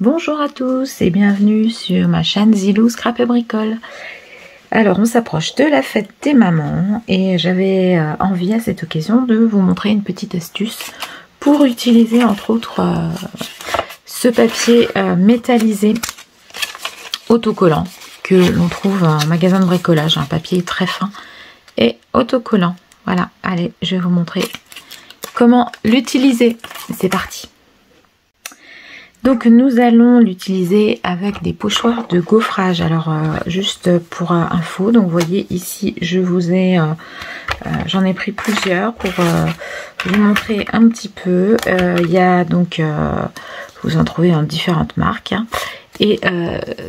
Bonjour à tous et bienvenue sur ma chaîne Zilou Scrap & Bricole. Alors on s'approche de la fête des mamans et j'avais envie à cette occasion de vous montrer une petite astuce pour utiliser entre autres ce papier métallisé autocollant que l'on trouve en magasin de bricolage, un papier très fin et autocollant. Voilà, allez, je vais vous montrer comment l'utiliser. C'est parti. Donc nous allons l'utiliser avec des pochoirs de gaufrage. Alors juste pour info, donc vous voyez ici je vous ai j'en ai pris plusieurs pour vous montrer un petit peu. Il y a donc vous en trouvez en différentes marques hein, et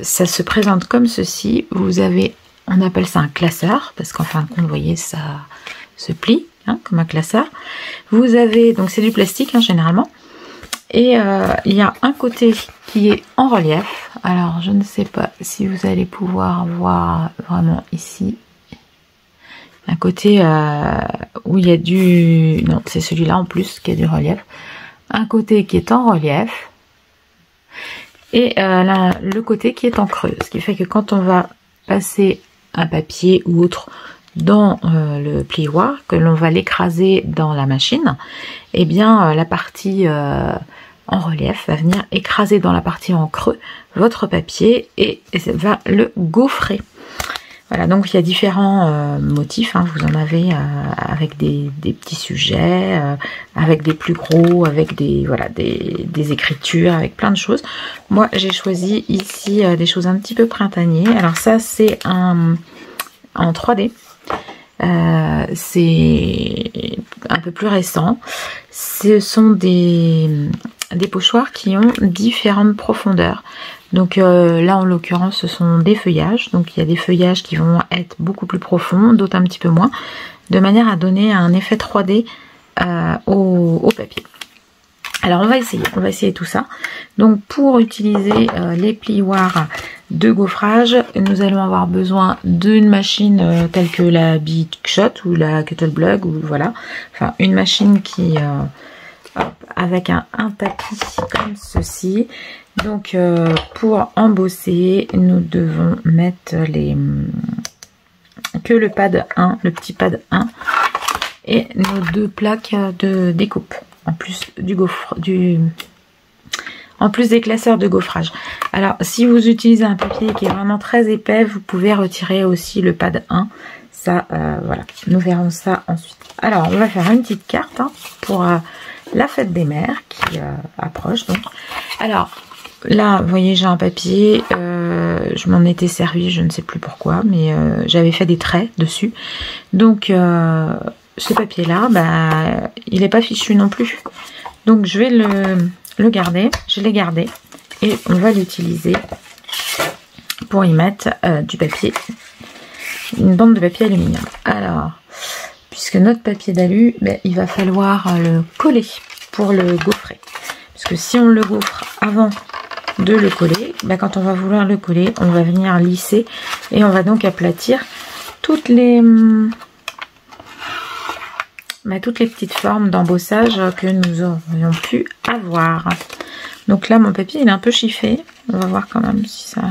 ça se présente comme ceci. Vous avez, on appelle ça un classeur parce qu'en fin de compte vous voyez ça se plie hein, comme un classeur. Vous avez donc c'est du plastique hein, généralement. Et il y a un côté qui est en relief. Alors je ne sais pas si vous allez pouvoir voir vraiment ici. Un côté où il y a du... Non, c'est celui-là en plus qui a du relief. Un côté qui est en relief. Et là, le côté qui est en creux. Ce qui fait que quand on va passer un papier ou autre dans le plioir, que l'on va l'écraser dans la machine, et bien la partie en relief va venir écraser dans la partie en creux votre papier et va le gaufrer. Voilà, donc il y a différents motifs, hein, vous en avez avec des petits sujets, avec des plus gros, avec des, voilà, des écritures, avec plein de choses. Moi j'ai choisi ici des choses un petit peu printanier. Alors ça c'est en 3D. C'est un peu plus récent. Ce sont des pochoirs qui ont différentes profondeurs. Donc là en l'occurrence ce sont des feuillages. Donc il y a des feuillages qui vont être beaucoup plus profonds, d'autres un petit peu moins, de manière à donner un effet 3D au papier. Alors on va essayer tout ça. Donc pour utiliser les plioirs de gaufrage, nous allons avoir besoin d'une machine telle que la Big Shot ou la Kettlebug ou voilà, enfin une machine qui avec un tapis comme ceci. Donc pour embosser, nous devons mettre que le pad 1, le petit pad 1 et nos 2 plaques de découpe. En plus en plus des classeurs de gaufrage. Alors si vous utilisez un papier qui est vraiment très épais, vous pouvez retirer aussi le pad 1. Ça voilà, nous verrons ça ensuite. Alors on va faire une petite carte hein, pour la fête des mères qui approche donc. Alors là vous voyez j'ai un papier, je m'en étais servi, je ne sais plus pourquoi, mais j'avais fait des traits dessus. Donc ce papier là, bah, il n'est pas fichu non plus. Donc je vais le garder, je l'ai gardé et on va l'utiliser pour y mettre du papier, une bande de papier aluminium. Alors, puisque notre papier d'alu, ben, il va falloir le coller pour le gaufrer. Parce que si on le gaufre avant de le coller, ben, quand on va vouloir le coller, on va venir lisser et on va donc aplatir toutes les petites formes d'embossage que nous aurions pu avoir. Donc là mon papier il est un peu chiffé, on va voir quand même si ça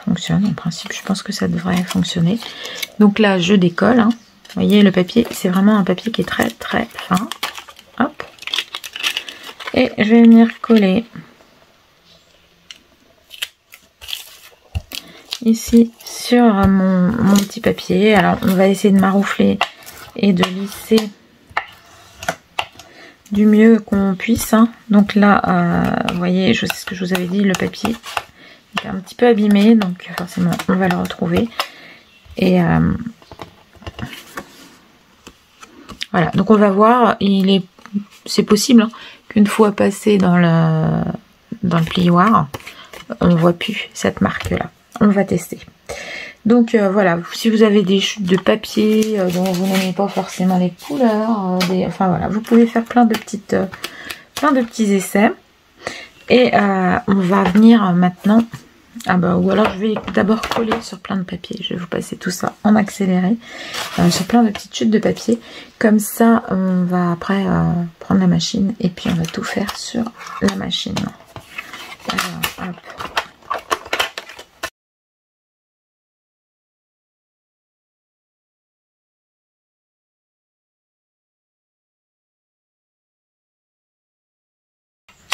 fonctionne. En principe je pense que ça devrait fonctionner. Donc là je décolle hein. Vous voyez le papier c'est vraiment un papier qui est très très fin. Hop, et je vais venir coller ici sur mon petit papier. Alors on va essayer de maroufler et de lisser du mieux qu'on puisse hein. Donc là vous voyez, c'est ce que je vous avais dit, le papier est un petit peu abîmé, donc forcément on va le retrouver et voilà, donc on va voir, c'est possible hein, qu'une fois passé dans le plioir on ne voit plus cette marque là. On va tester. Donc voilà, si vous avez des chutes de papier dont vous n'aimez pas forcément les couleurs, enfin voilà, vous pouvez faire plein de petits essais. Et on va venir maintenant, ou alors je vais d'abord coller sur plein de papier. Je vais vous passer tout ça en accéléré sur plein de petites chutes de papier. Comme ça, on va après prendre la machine et puis on va tout faire sur la machine. Alors, hop.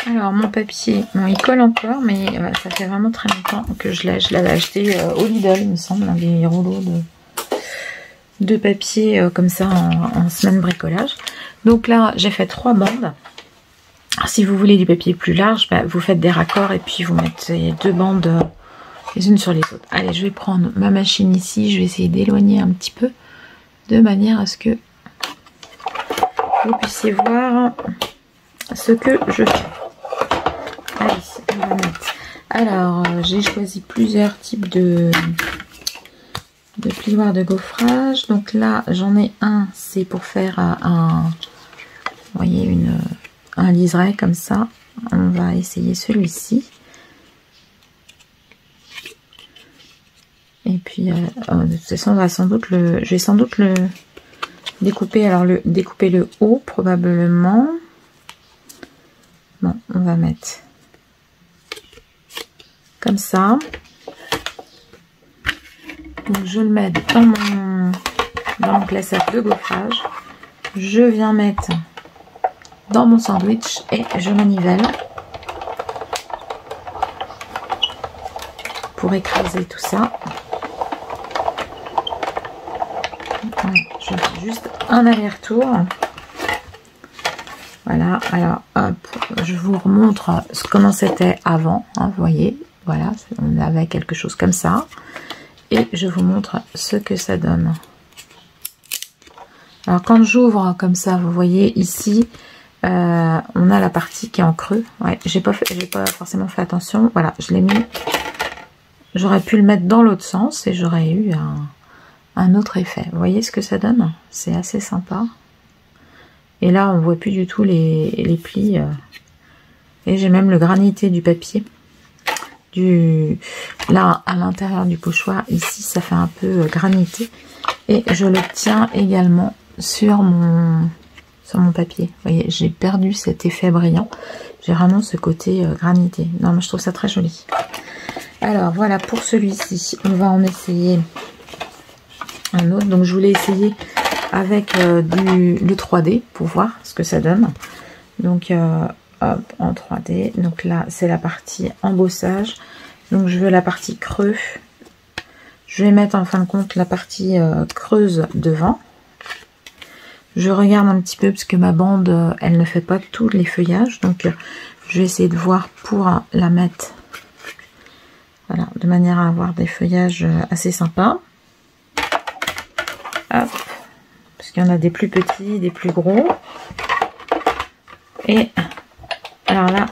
Alors mon papier, bon, il colle encore, mais ça fait vraiment très longtemps que je l'avais acheté au Lidl, il me semble, des rouleaux de papier comme ça en semaine bricolage. Donc là j'ai fait 3 bandes. Alors, si vous voulez du papier plus large, bah, vous faites des raccords et puis vous mettez 2 bandes les unes sur les autres. Allez, je vais prendre ma machine ici, je vais essayer d'éloigner un petit peu de manière à ce que vous puissiez voir ce que je fais. Allez, on va mettre. Alors, j'ai choisi plusieurs types de plioirs de gaufrage. Donc là, j'en ai un, c'est pour faire vous voyez, un liseré comme ça. On va essayer celui-ci. Et puis, de toute façon, je vais sans doute le découper. Alors, découper le haut, probablement. Bon, on va mettre comme ça. Donc je le mets dans mon classeur de gaufrage. Je viens mettre dans mon sandwich et je manivelle pour écraser tout ça. Voilà, je fais juste un aller-retour. Voilà, alors hop, je vous remontre comment c'était avant, hein, vous voyez. Voilà, on avait quelque chose comme ça. Et je vous montre ce que ça donne. Alors quand j'ouvre comme ça, vous voyez ici, on a la partie qui est en creux. Ouais, j'ai pas forcément fait attention. Voilà, je l'ai mis. J'aurais pu le mettre dans l'autre sens et j'aurais eu un autre effet. Vous voyez ce que ça donne? C'est assez sympa. Et là, on voit plus du tout les plis. Et j'ai même le granité du papier. Là à l'intérieur du pochoir ici ça fait un peu granité et je l'obtiens également sur mon papier. Vous voyez, j'ai perdu cet effet brillant, j'ai vraiment ce côté granité. Non mais je trouve ça très joli. Alors voilà pour celui-ci, on va en essayer un autre. Donc je voulais essayer avec le 3D pour voir ce que ça donne. Donc hop, en 3D. Donc là, c'est la partie embossage. Donc je veux la partie creux. Je vais mettre en fin de compte la partie creuse devant. Je regarde un petit peu parce que ma bande, elle ne fait pas tous les feuillages. Donc je vais essayer de voir pour la mettre. Voilà, de manière à avoir des feuillages assez sympas. Hop. Parce qu'il y en a des plus petits, des plus gros. Et alors là,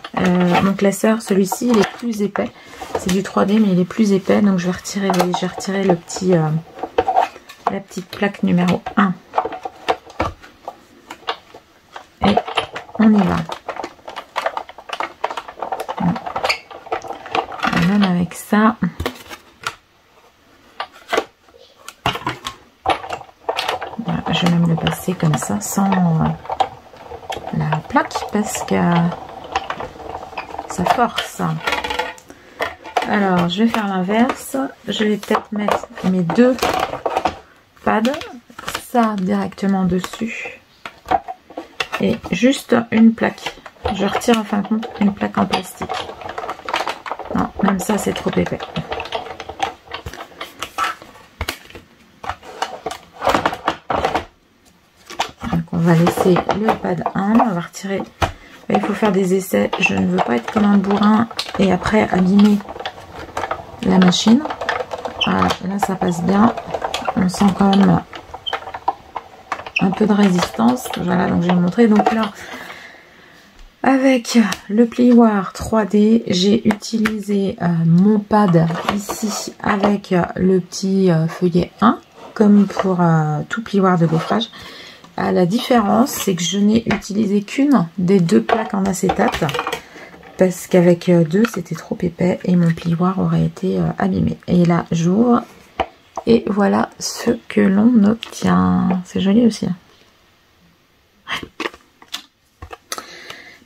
mon classeur, celui-ci, il est plus épais. C'est du 3D, mais il est plus épais. Donc je vais retirer, vous voyez, j'ai retiré la petite plaque numéro 1. Et on y va. Et même avec ça, voilà, je vais même le passer comme ça, sans la plaque, parce que ça force. Alors je vais faire l'inverse, je vais peut-être mettre mes 2 pads, ça directement dessus et juste une plaque. Je retire en fin de compte une plaque en plastique. Non, même ça c'est trop épais. Donc on va laisser le pad 1, on va retirer. Il faut faire des essais, je ne veux pas être comme un bourrin et après abîmer la machine. Voilà, là ça passe bien. On sent quand même un peu de résistance. Voilà, donc je vais vous montrer. Donc là, avec le plioir 3D, j'ai utilisé mon pad ici avec le petit feuillet 1, comme pour tout plioir de gaufrage. La différence, c'est que je n'ai utilisé qu'une des 2 plaques en acétate, parce qu'avec 2, c'était trop épais et mon plioir aurait été abîmé. Et là, j'ouvre et voilà ce que l'on obtient. C'est joli aussi.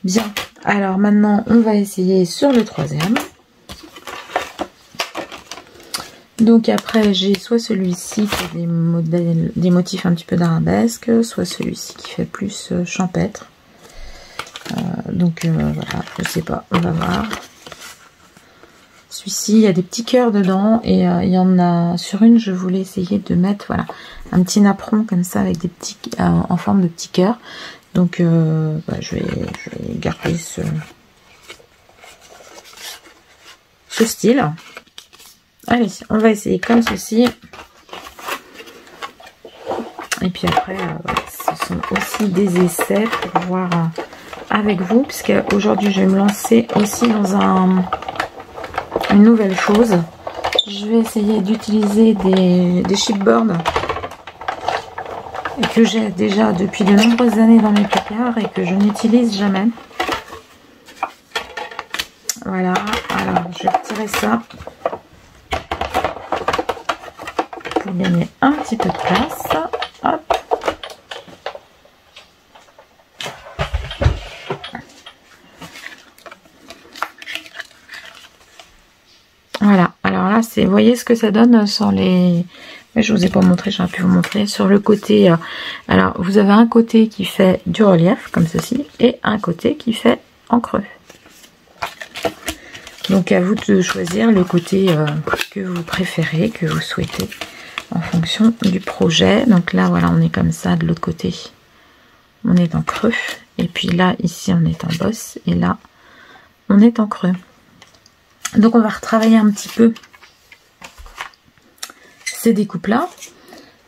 Bien. Alors maintenant, on va essayer sur le troisième. Donc après, j'ai soit celui-ci qui a des motifs un petit peu d'arabesque, soit celui-ci qui fait plus champêtre. Voilà, je sais pas, on va voir. Celui-ci, il y a des petits cœurs dedans et il y en a sur une, je voulais essayer de mettre voilà un petit napperon comme ça avec des petits en forme de petits cœurs. Donc je vais garder ce style. Allez, on va essayer comme ceci. Et puis après, voilà, ce sont aussi des essais pour voir avec vous, puisque aujourd'hui je vais me lancer aussi dans une nouvelle chose. Je vais essayer d'utiliser des chipboards que j'ai déjà depuis de nombreuses années dans mes placards et que je n'utilise jamais. Voilà, alors je vais retirer ça pour gagner un petit peu de place. Hop. Voilà, alors là, vous voyez ce que ça donne sur les... Je vous ai pas montré, j'aurais pu vous montrer. Sur le côté, alors vous avez un côté qui fait du relief, comme ceci, et un côté qui fait en creux. Donc à vous de choisir le côté que vous préférez, que vous souhaitez, en fonction du projet. Donc là, voilà, on est comme ça, de l'autre côté, on est en creux. Et puis là, ici, on est en bosse, et là, on est en creux. Donc on va retravailler un petit peu ces découpes-là.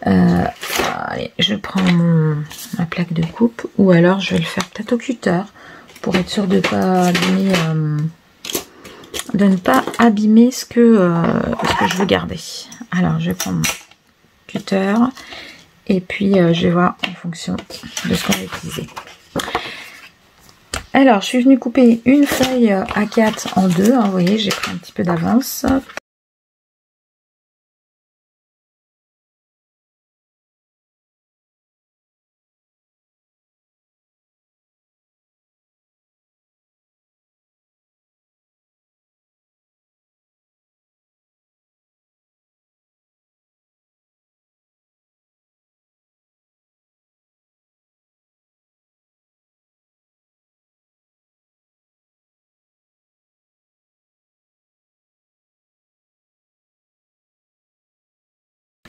Allez, je prends ma plaque de coupe, ou alors je vais le faire peut-être au cutter, pour être sûr de pas abîmer, de ne pas abîmer ce que je veux garder. Alors je vais prendre mon cutter, et puis je vais voir en fonction de ce qu'on va utiliser. Alors, je suis venue couper une feuille A4 en deux. Hein, vous voyez, j'ai pris un petit peu d'avance.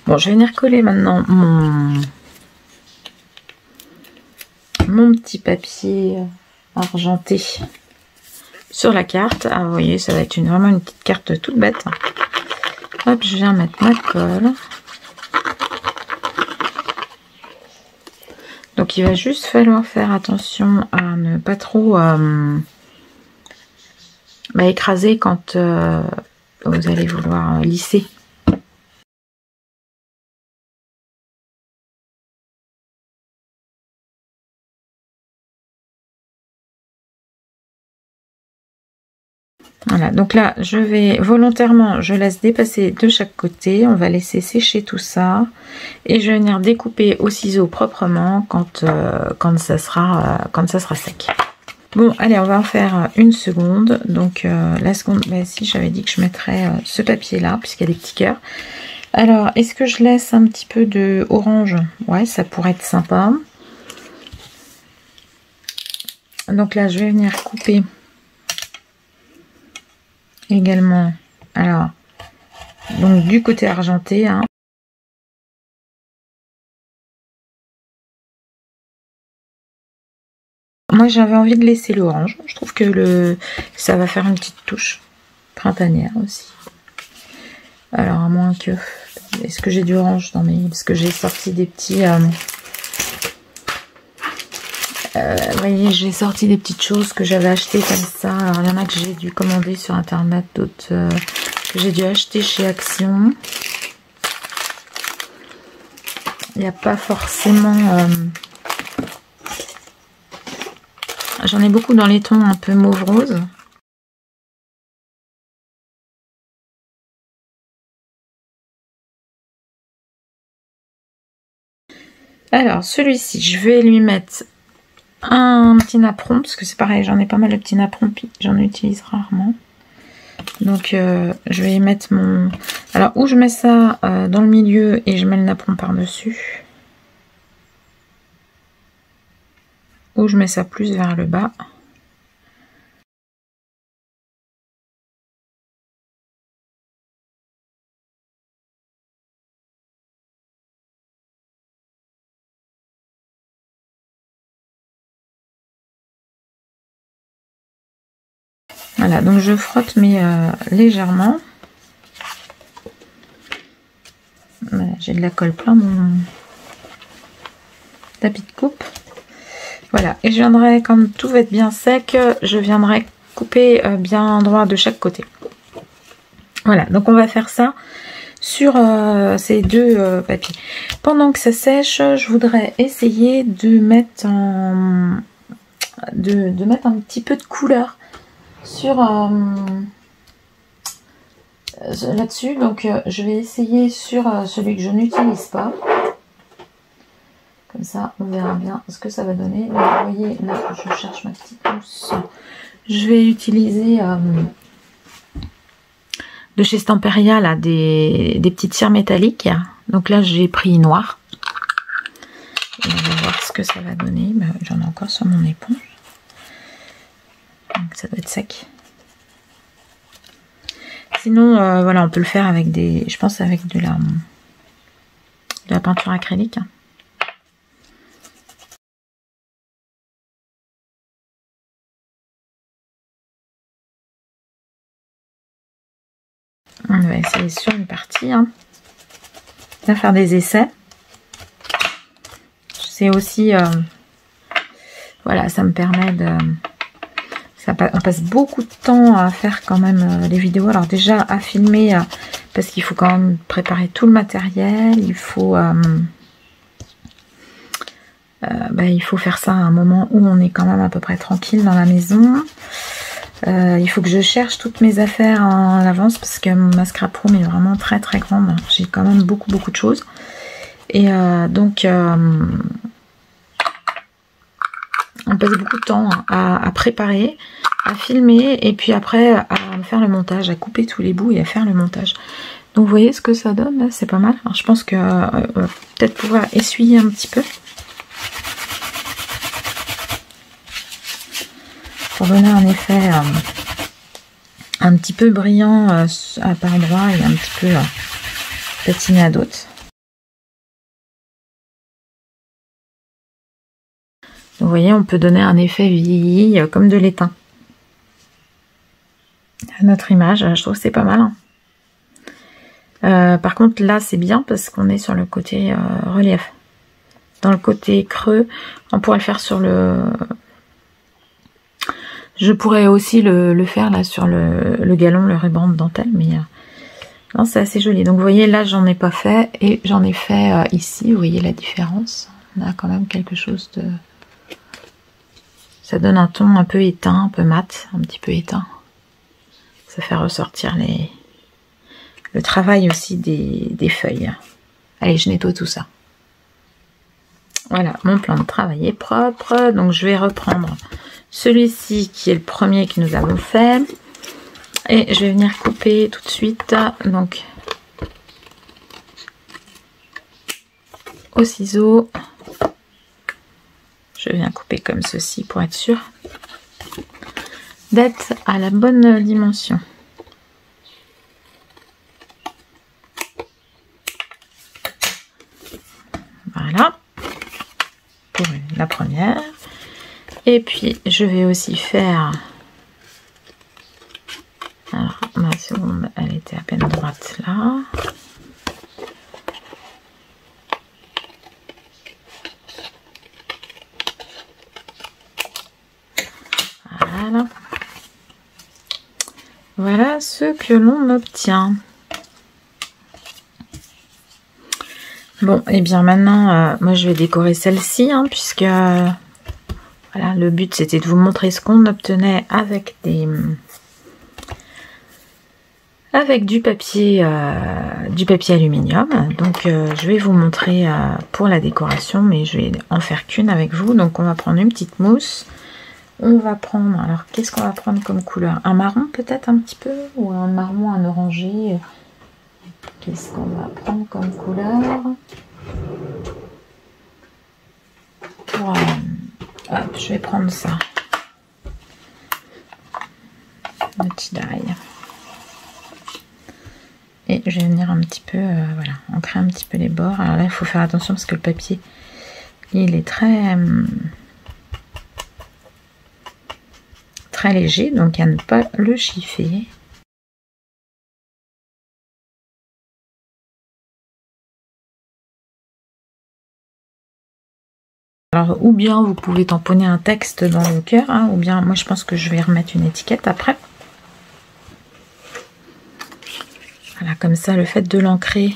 Bon, je vais venir coller maintenant mon petit papier argenté sur la carte. Ah, vous voyez, ça va être vraiment une petite carte toute bête. Hop, je viens mettre ma colle. Donc, il va juste falloir faire attention à ne pas trop écraser quand vous allez vouloir lisser. Voilà, donc là, je vais volontairement, je laisse dépasser de chaque côté. On va laisser sécher tout ça. Et je vais venir découper au ciseau proprement quand ça sera sec. Bon, allez, on va en faire une seconde. Donc, la seconde, si j'avais dit que je mettrais ce papier-là, puisqu'il y a des petits cœurs. Alors, est-ce que je laisse un petit peu de orange? Ouais, ça pourrait être sympa. Donc là, je vais venir couper également, alors, donc du côté argenté, hein. Moi j'avais envie de laisser l'orange, je trouve que ça va faire une petite touche printanière aussi. Alors à moins que, est-ce que j'ai du orange dans mes, parce que j'ai sorti des petits, vous voyez, j'ai sorti des petites choses que j'avais achetées comme ça. Alors il y en a que j'ai dû commander sur internet, d'autres que j'ai dû acheter chez Action. Il n'y a pas forcément... J'en ai beaucoup dans les tons un peu mauve rose. Alors celui-ci, je vais lui mettre un petit napperon, parce que c'est pareil, j'en ai pas mal de petits napperons, puis j'en utilise rarement. Donc je vais mettre mon... Alors où je mets ça dans le milieu et je mets le napperon par-dessus. Ou je mets ça plus vers le bas. Voilà, donc je frotte mais légèrement. Voilà, j'ai de la colle plein mon tapis de coupe. Voilà, et je viendrai, quand tout va être bien sec, je viendrai couper bien droit de chaque côté. Voilà, donc on va faire ça sur ces deux papiers. Pendant que ça sèche, je voudrais essayer de mettre de mettre un petit peu de couleur sur là-dessus. Donc je vais essayer sur celui que je n'utilise pas. Comme ça, on verra bien ce que ça va donner. Donc, vous voyez, là, je cherche ma petite mousse. Je vais utiliser de chez Stamperia là, des petites cires métalliques. Donc là, j'ai pris noir. Et on va voir ce que ça va donner. Ben, j'en ai encore sur mon éponge. Donc ça doit être sec. Sinon, voilà, on peut le faire avec des... Je pense avec de la peinture acrylique. On va essayer sur une partie. Hein. On va faire des essais. C'est aussi... voilà, ça me permet de... on passe beaucoup de temps à faire quand même les vidéos. Alors déjà, à filmer, parce qu'il faut quand même préparer tout le matériel. Il faut faire ça à un moment où on est quand même à peu près tranquille dans la maison. Il faut que je cherche toutes mes affaires en avance parce que ma scrap room est vraiment très très grande. J'ai quand même beaucoup de choses. Et donc on passe beaucoup de temps à préparer, à filmer et puis après à faire le montage, à couper tous les bouts et à faire le montage. Donc vous voyez ce que ça donne là, c'est pas mal. Alors, je pense que on va peut-être pouvoir essuyer un petit peu. Pour donner un effet un petit peu brillant par endroit et un petit peu patiné à d'autres. Vous voyez, on peut donner un effet vieilli comme de l'étain à notre image. Je trouve que c'est pas mal. Par contre, là, c'est bien parce qu'on est sur le côté relief. Dans le côté creux, on pourrait le faire sur le... Je pourrais aussi le faire là sur le galon, le ruban de dentelle, mais non, c'est assez joli. Donc vous voyez, là, j'en ai pas fait et j'en ai fait ici. Vous voyez la différence. On a quand même quelque chose de... Ça donne un ton un peu éteint, un peu mat, un petit peu éteint. Ça fait ressortir le travail aussi des feuilles. Allez, je nettoie tout ça. Voilà, mon plan de travail est propre. Donc je vais reprendre celui-ci qui est le premier que nous avons fait. Et je vais venir couper tout de suite. Donc au ciseau. Je viens couper comme ceci pour être sûr d'être à la bonne dimension. Voilà pour la première. Et puis je vais aussi faire... Alors ma seconde, elle était à peine droite là. Voilà. Voilà ce que l'on obtient. Bon, et bien maintenant, moi je vais décorer celle-ci, hein, puisque voilà, le but c'était de vous montrer ce qu'on obtenait avec avec du papier aluminium. Donc je vais vous montrer pour la décoration, mais je vais en faire qu'une avec vous. Donc on va prendre une petite mousse. On va prendre, alors qu'est-ce qu'on va prendre comme couleur? Un marron peut-être un petit peu, ou un marron, un orangé. Qu'est-ce qu'on va prendre comme couleur? Hop, je vais prendre ça. Le tie-dye. Et je vais venir un petit peu, voilà, ancrer un petit peu les bords. Alors là, il faut faire attention parce que le papier, il est très léger, donc à ne pas le chiffer. Alors, ou bien vous pouvez tamponner un texte dans le cœur, hein, ou bien moi je pense que je vais remettre une étiquette après. Voilà, comme ça, le fait de l'ancrer,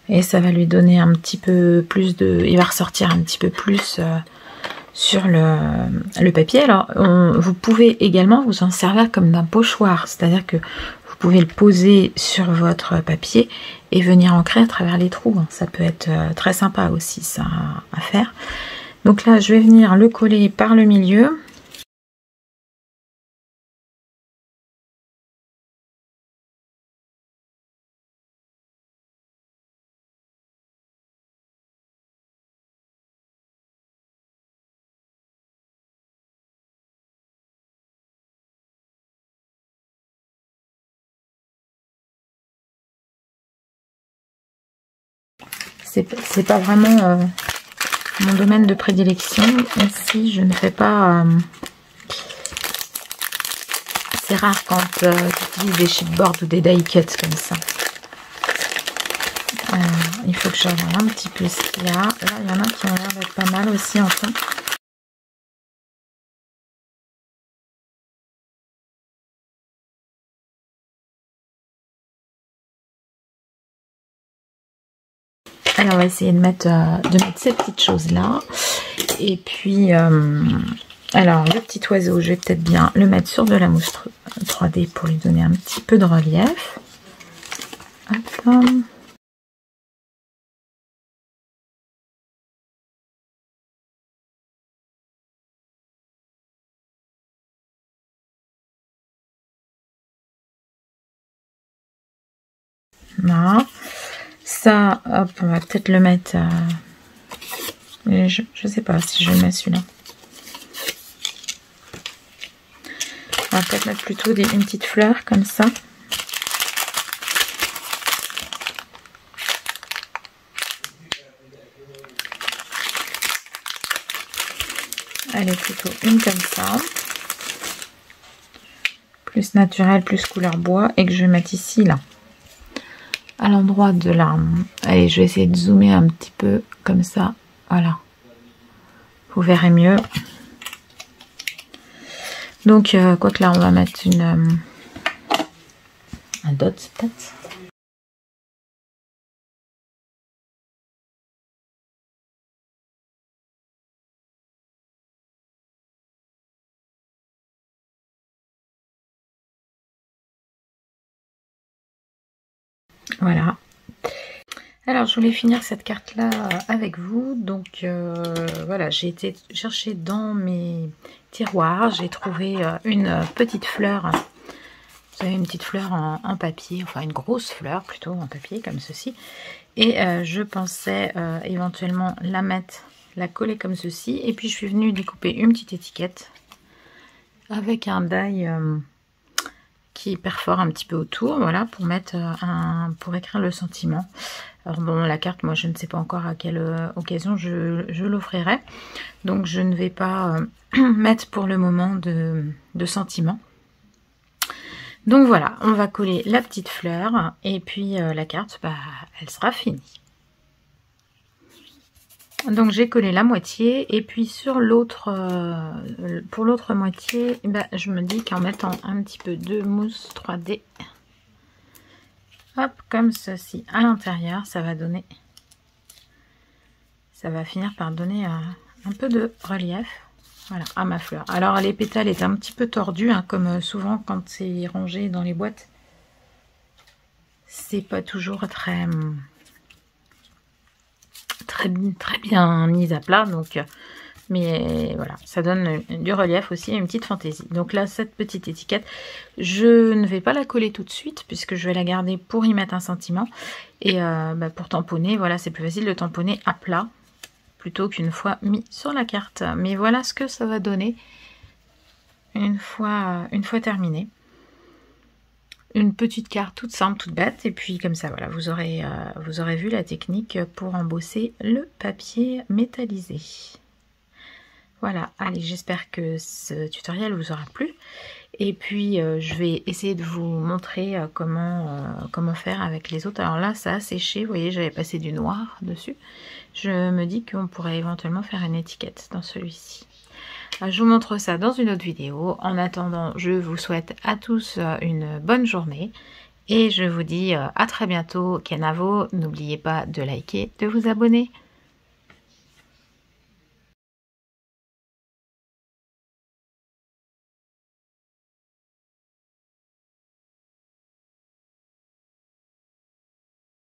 et ça va lui donner un petit peu plus de... Il va ressortir un petit peu plus sur le papier. Alors, vous pouvez également vous en servir comme d'un pochoir, c'est-à-dire que vous pouvez le poser sur votre papier et venir ancrer à travers les trous. Ça peut être très sympa aussi, ça, à faire. Donc là, je vais venir le coller par le milieu. C'est pas vraiment mon domaine de prédilection. Ici, je ne fais pas... c'est rare quand j'utilise des chipboards ou des die cuts comme ça. Il faut que je regarde un petit peu ce qu'il y a. Là, il y en a qui ont l'air d'être pas mal aussi en fond. Alors, on va essayer de mettre ces petites choses-là. Et puis, alors, le petit oiseau, je vais peut-être bien le mettre sur de la mousse 3D pour lui donner un petit peu de relief. Hop. Voilà. Ça, hop, on va peut-être le mettre... je sais pas si je le mets celui-là. On va peut-être mettre plutôt une petite fleur comme ça. Allez, plutôt une comme ça. Plus naturelle, plus couleur bois. Et que je vais mettre ici, là. À l'endroit de l'arme. Allez, je vais essayer de zoomer un petit peu comme ça. Voilà. Vous verrez mieux. Donc, quoi que là, on va mettre un dot peut-être. Voilà. Alors, je voulais finir cette carte-là avec vous. Donc, voilà, j'ai été chercher dans mes tiroirs. J'ai trouvé une petite fleur. Vous avez une petite fleur en papier, enfin une grosse fleur plutôt en papier, comme ceci. Et je pensais éventuellement la coller comme ceci. Et puis, je suis venue découper une petite étiquette avec un die... qui perfore un petit peu autour, voilà, pour mettre pour écrire le sentiment. Alors bon, la carte, moi je ne sais pas encore à quelle occasion je l'offrirai, donc je ne vais pas mettre pour le moment de sentiment. Donc voilà, on va coller la petite fleur et puis la carte, bah, elle sera finie. Donc j'ai collé la moitié et puis sur l'autre, pour l'autre moitié, bah, je me dis qu'en mettant un petit peu de mousse 3D, hop, comme ceci à l'intérieur, ça va donner, ça va finir par donner un peu de relief, voilà, à ma fleur. Alors les pétales étaient un petit peu tordus, hein, comme souvent quand c'est rangé dans les boîtes, c'est pas toujours très bien mis à plat, donc mais voilà, ça donne du relief aussi et une petite fantaisie. Donc là, cette petite étiquette, je ne vais pas la coller tout de suite puisque je vais la garder pour y mettre un sentiment et pour tamponner. Voilà, c'est plus facile de tamponner à plat plutôt qu'une fois mis sur la carte. Mais voilà ce que ça va donner une fois terminé. Une petite carte toute simple, toute bête, et puis comme ça, voilà, vous aurez vu la technique pour embosser le papier métallisé. Voilà, allez, j'espère que ce tutoriel vous aura plu. Et puis, je vais essayer de vous montrer comment faire avec les autres. Alors là, ça a séché, vous voyez, j'avais passé du noir dessus. Je me dis qu'on pourrait éventuellement faire une étiquette dans celui-ci. Je vous montre ça dans une autre vidéo. En attendant, je vous souhaite à tous une bonne journée. Et je vous dis à très bientôt. Kenavo, n'oubliez pas de liker, de vous abonner.